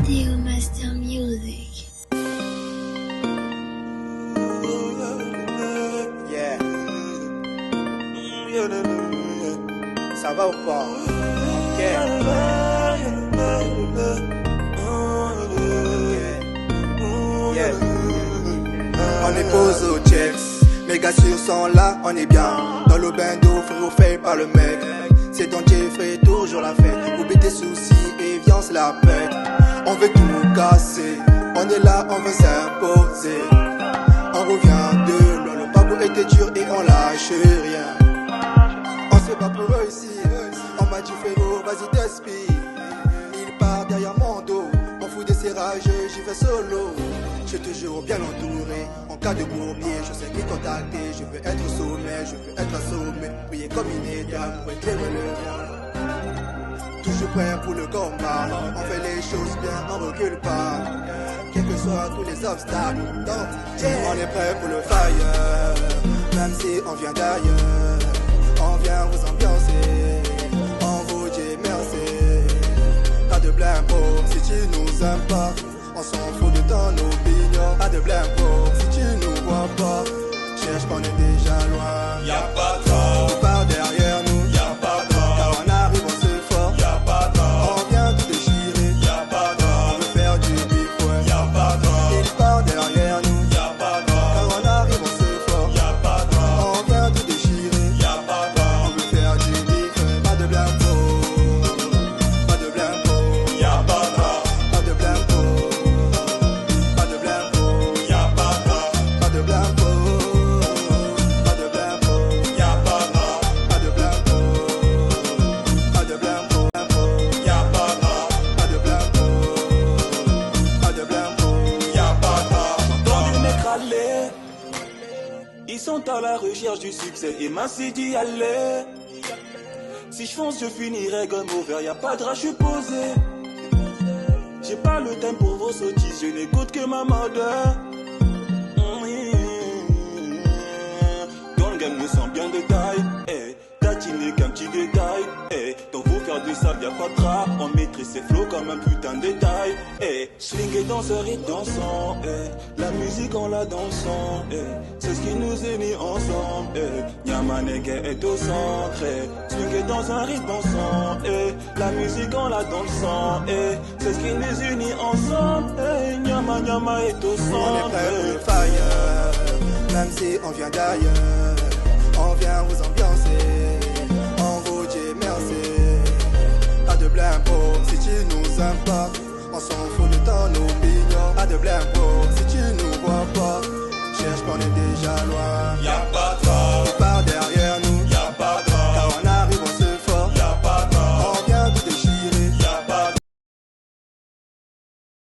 Dio Master Music. Yeah. Ça va ou pas? Ok. Yeah. On est posé au checks. Mes gars sûrs sont là, on est bien. Dans le bain d'eau, frérot fait par le mec. C'est dans Jeffrey, toujours la fête. Oublie tes soucis et viens se la pète. On veut tout casser. On est là, on veut s'imposer. On revient de loin, le parcours était dur et on lâche rien. On se bat pour eux ici. On m'a dit frérot, vas-y t'esprit. Il part derrière mon dos. On fout des serrages, j'y vais solo. Je suis toujours bien entouré. En cas de bourbier, je sais qui contacter. Je veux être au sommet, je veux être assommé. Prier comme une étoile pour éclairer le mien. Toujours prêt pour le combat. On fait les choses bien, on recule pas. Quels que soient tous les obstacles. On est prêt pour le fire. Même si on vient d'ailleurs. On vient vous ambiancer. On vous dit merci. Pas de blâme pour si tu nous aimes pas. On s'en fout de ton opinion. Pas de blâme pour si tu nous vois pas. Cherche qu'on est déjà loin. Y'a pas de temps. On part derrière nous. Y'a pas de temps. Car on arrive, on se fort. Y'a pas de temps. On vient tout déchirer. Y'a pas de temps. On veut faire du bif, ouais. Y'a pas de temps. Il part derrière nous. Y'a pas de temps. Car on arrive, on se fort. Y'a pas de temps. On vient tout déchirer. Y'a pas de temps. On veut faire du bif, ouais. Pas de blâme pour. Pas de blâme pour. Y'a pas de temps. Pas de blâme pour. Pas de blâme pour. Y'a pas de temps. Pas de blâme pour. Pas de blâme pour. Y'a pas de temps. Pas de blâme pour. Pas de blâme pour. Y'a pas de temps. Pas de blâme pour. Pas de blâme pour. Y'a pas de temps. J'entends des mecs râler. Ils sont à la recherche du succès et m'aincite d'y aller. Si je fonce, je finirai comme over, y'a pas de rage, je suis posé. J'ai pas le temps pour vos sottises, je n'écoute que ma mother. Dans le game, nous sommes bien de taille. Eh, tatiner qu'un petit détail. Eh, dans vous faire du sable, y'a pas de rap. On maîtrise ses flots comme un putain de détail. Eh, swing et danseur et dansant. Eh, la musique on la dansant. Eh, c'est ce qui nous unit ensemble. Eh, Nyamaneke est au centre. Eh, swing et danseur et dansant. Eh, la musique on la dansant. Eh, c'est ce qui nous unit ensemble. Eh, Nyama Nyama est au On est centre. prêt pour le fire. Même si on vient d'ailleurs. On vient vous ambiancer. On vous dit merci. Pas de blâme pour si tu nous aimes pas. On s'en fout de ton opinion. Pas de blâme pour.